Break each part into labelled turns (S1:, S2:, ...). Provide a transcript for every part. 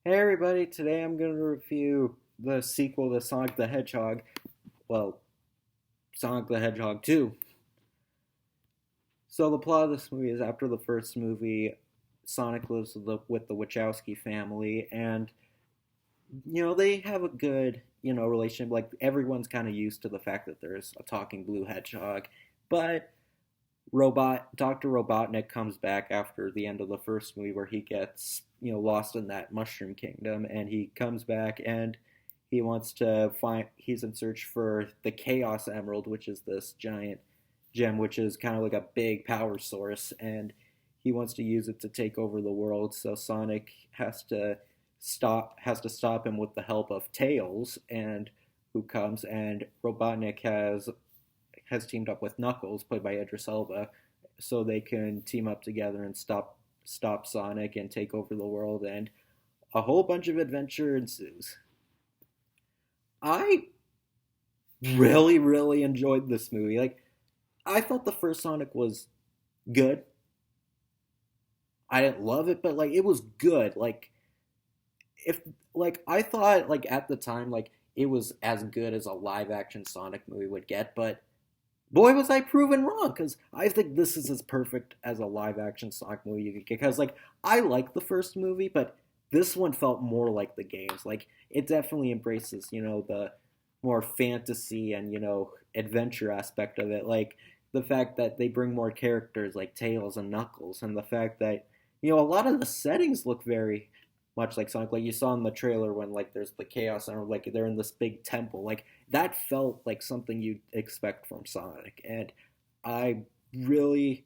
S1: Hey everybody, today I'm going to review the sequel to Sonic the Hedgehog. Well, Sonic the Hedgehog 2. So the plot of this movie is after the first movie, Sonic lives with the Wachowski family, and they have a good, relationship. Like everyone's kind of used to the fact that there's a talking blue hedgehog, but Dr. Robotnik comes back after the end of the first movie where he gets, lost in that mushroom kingdom, and he comes back and he's in search for the Chaos Emerald, which is this giant gem, which is kind of like a big power source, and he wants to use it to take over the world. So Sonic has to stop him with the help of Tails, and who comes, and Robotnik has teamed up with Knuckles, played by Idris Elba, so they can team up together and stop Sonic and take over the world, and a whole bunch of adventure ensues. I really, really enjoyed this movie. Like, I thought the first Sonic was good. I didn't love it, but like it was good. If I thought at the time it was as good as a live action Sonic movie would get, but boy was I proven wrong, because I think this is as perfect as a live action Sonic movie you could get. Because I like the first movie, but this one felt more like the games. Like it definitely embraces the more fantasy and adventure aspect of it. Like the fact that they bring more characters like Tails and Knuckles, and the fact that a lot of the settings look very much like Sonic. Like you saw in the trailer when there's the Chaos and like they're in this big temple. Like that felt like something you'd expect from Sonic, and I really,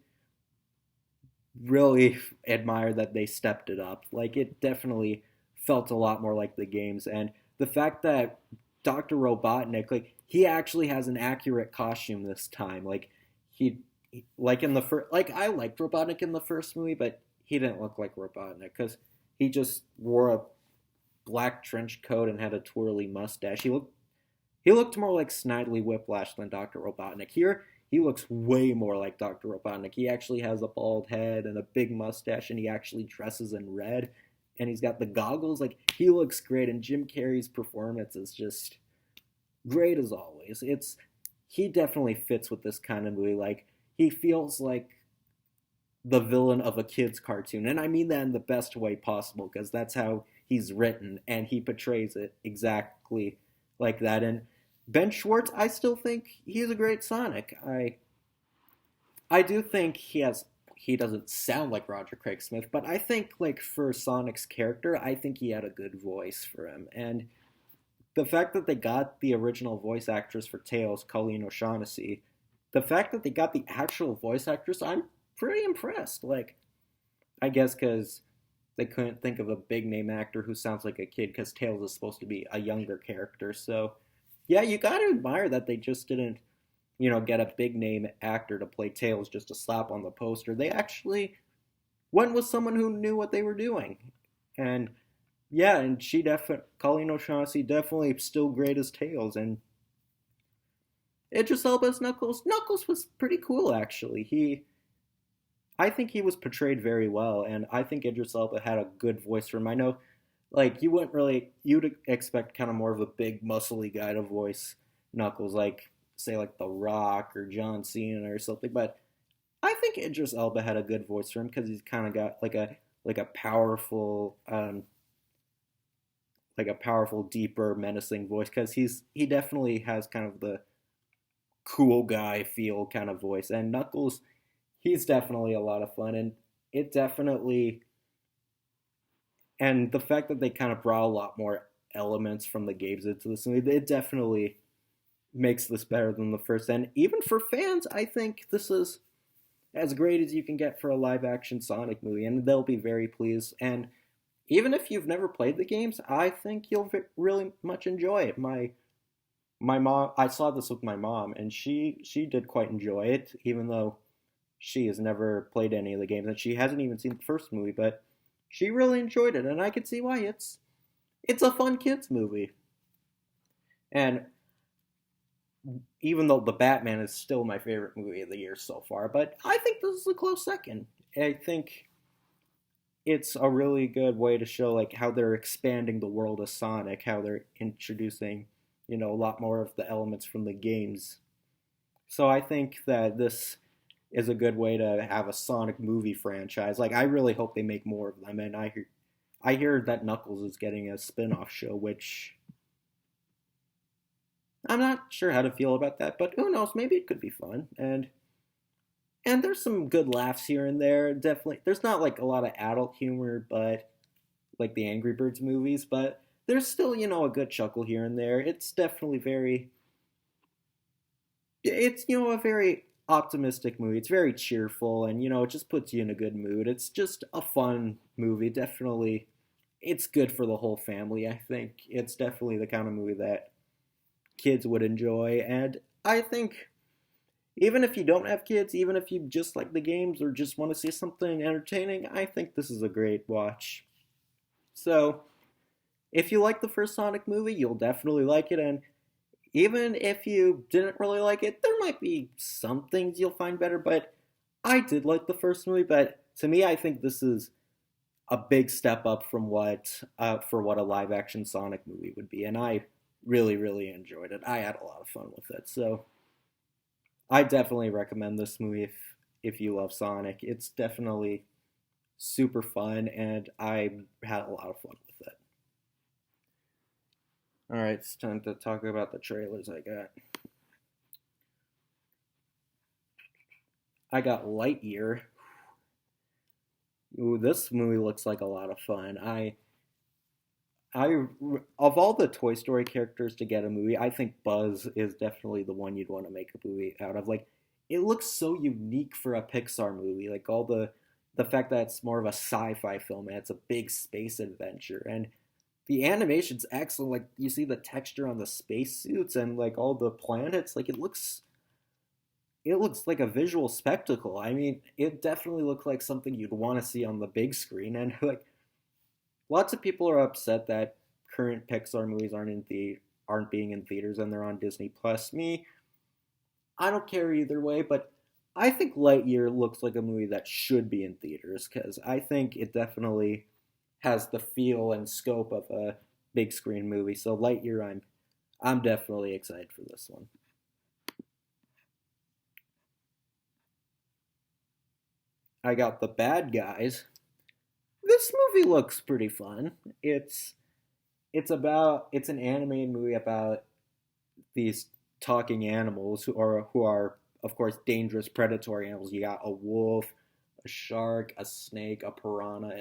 S1: really admire that they stepped it up. Like it definitely felt a lot more like the games, and the fact that Dr. Robotnik, like he actually has an accurate costume this time. He, like in the first, like I liked Robotnik in the first movie, but he didn't look like Robotnik because he just wore a black trench coat and had a twirly mustache. He looked more like Snidely Whiplash than Dr. Robotnik. Here, he looks way more like Dr. Robotnik. He actually has a bald head and a big mustache, and he actually dresses in red, and he's got the goggles. Like, he looks great, and Jim Carrey's performance is just great as always. He definitely fits with this kind of movie. Like, he feels like the villain of a kid's cartoon, and I mean that in the best way possible, because that's how he's written, and he portrays it exactly like that. And Ben Schwartz, I still think he's a great Sonic. I do think he doesn't sound like Roger Craig Smith, but I think for Sonic's character, I think he had a good voice for him. And the fact that they got the original voice actress for Tails, Colleen O'Shaughnessy, the fact that they got the actual voice actress, I'm pretty impressed. Like, I guess because they couldn't think of a big name actor who sounds like a kid, because Tails is supposed to be a younger character. So, yeah, you got to admire that they just didn't, get a big name actor to play Tails just to slap on the poster. They actually went with someone who knew what they were doing. And yeah, and Colleen O'Shaughnessy definitely still great as Tails. And Idris Elba's Knuckles. Knuckles was pretty cool, actually. I think he was portrayed very well, and I think Idris Elba had a good voice for him. I know, you'd expect kind of more of a big, muscly guy to voice Knuckles, say, The Rock or John Cena or something, but I think Idris Elba had a good voice for him, because he's kind of got, like a powerful, deeper, menacing voice, because he definitely has kind of the cool guy feel kind of voice, and Knuckles, he's definitely a lot of fun, and it definitely, and the fact that they kind of brought a lot more elements from the games into this movie, it definitely makes this better than the first. And even for fans, I think this is as great as you can get for a live action Sonic movie, and they'll be very pleased. And even if you've never played the games, I think you'll really much enjoy it. My mom, I saw this with my mom, and she did quite enjoy it, even though she has never played any of the games, and she hasn't even seen the first movie, but she really enjoyed it, and I could see why. It's a fun kids movie. And even though The Batman is still my favorite movie of the year so far, but I think this is a close second. I think it's a really good way to show like how they're expanding the world of Sonic, how they're introducing, a lot more of the elements from the games. So I think that this is a good way to have a Sonic movie franchise. Like I really hope they make more of them, and I hear that Knuckles is getting a spin-off show, which I'm not sure how to feel about that, but who knows? Maybe it could be fun. And there's some good laughs here and there. Definitely, there's not like a lot of adult humor, but like the Angry Birds movies, but there's still a good chuckle here and there. It's definitely it's a very optimistic movie. It's very cheerful, and it just puts you in a good mood. It's just a fun movie. Definitely, it's good for the whole family. I think it's definitely the kind of movie that kids would enjoy, and I think even if you don't have kids, even if you just like the games or just want to see something entertaining, I think this is a great watch. So, if you like the first Sonic movie, you'll definitely like it, and even if you didn't really like it, there might be some things you'll find better, but I did like the first movie, but to me, I think this is a big step up from what a live action Sonic movie would be, and I really, really enjoyed it. I had a lot of fun with it, so I definitely recommend this movie if you love Sonic. It's definitely super fun, and I had a lot of fun with it. All right, it's time to talk about the trailers I got. I got Lightyear. Ooh, this movie looks like a lot of fun. I of all the Toy Story characters to get a movie, I think Buzz is definitely the one you'd want to make a movie out of. Like, it looks so unique for a Pixar movie. Like all the fact that it's more of a sci-fi film and it's a big space adventure, and the animation's excellent. Like you see the texture on the spacesuits and like all the planets. Like it looks like a visual spectacle. I mean, it definitely looks like something you'd want to see on the big screen. And like lots of people are upset that current Pixar movies aren't being in theaters and they're on Disney Plus. Me, I don't care either way, but I think Lightyear looks like a movie that should be in theaters because I think it definitely has the feel and scope of a big screen movie. So Lightyear, I'm definitely excited for this one. I got The Bad Guys. This movie looks pretty fun. It's an animated movie about these talking animals who are of course dangerous predatory animals. You got a wolf, a shark, a snake, a piranha,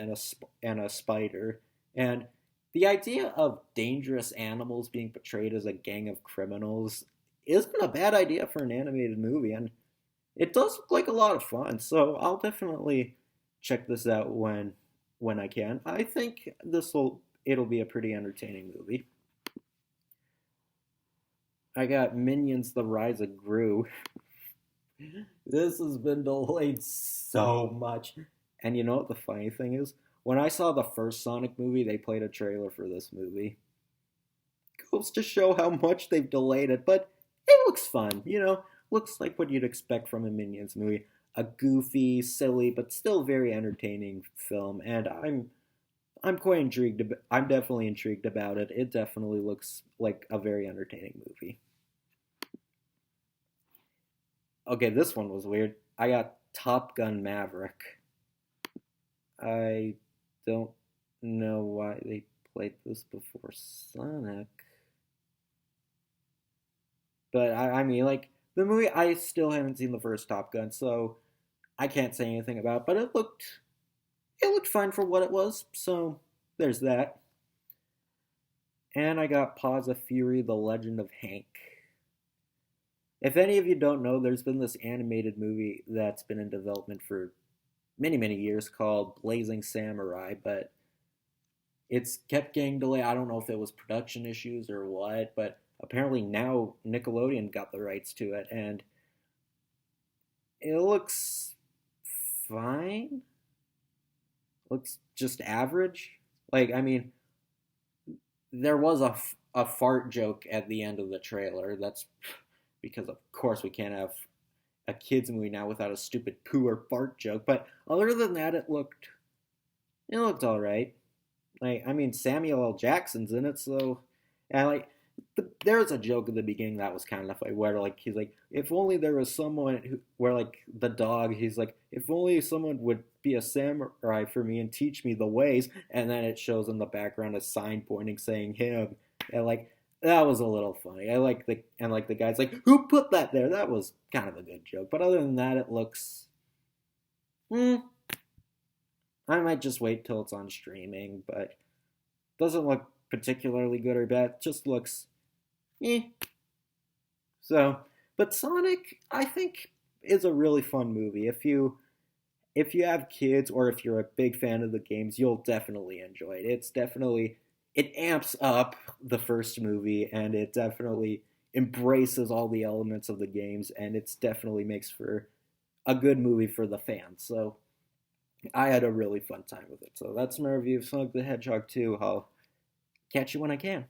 S1: and a spider. And the idea of dangerous animals being portrayed as a gang of criminals isn't a bad idea for an animated movie, and it does look like a lot of fun. So I'll definitely check this out when I can. I think it'll be a pretty entertaining movie. I got Minions: The Rise of Gru. This has been delayed so much. And you know what the funny thing is? When I saw the first Sonic movie, they played a trailer for this movie. Goes to show how much they've delayed it, but it looks fun, Looks like what you'd expect from a Minions movie. A goofy, silly, but still very entertaining film, and I'm quite intrigued. I'm definitely intrigued about it. It definitely looks like a very entertaining movie. Okay, this one was weird. I got Top Gun Maverick. I don't know why they played this before Sonic. But I mean, like, the movie, I still haven't seen the first Top Gun, so I can't say anything about it, but it looked fine for what it was, so there's that. And I got Paws of Fury, The Legend of Hank. If any of you don't know, there's been this animated movie that's been in development for many, many years called Blazing Samurai, but it's kept getting delayed. I don't know if it was production issues or what, but apparently now Nickelodeon got the rights to it, and it looks fine. Looks just average. Like, I mean, there was a fart joke at the end of the trailer. That's because, of course, we can't have a kids movie now without a stupid poo or fart joke. But other than that, it looked It looked all right. Like, I mean, Samuel L. Jackson's in it, so and like there was a joke at the beginning that was kind of funny, where like he's like, if only there was someone who, where like the dog, he's like, if only someone would be a samurai for me and teach me the ways, and then it shows in the background a sign pointing saying him, and like that was a little funny. I like the and like the guy's like, who put that there? That was kind of a good joke, but other than that, it looks. Hmm, I might just wait till it's on streaming, but doesn't look particularly good or bad. It just looks eh. So, but Sonic, I think, is a really fun movie. If you have kids or if you're a big fan of the games, you'll definitely enjoy it. It's definitely it amps up the first movie and it definitely embraces all the elements of the games and it's definitely makes for a good movie for the fans. So I had a really fun time with it. So that's my review of Sonic the Hedgehog 2. I'll catch you when I can.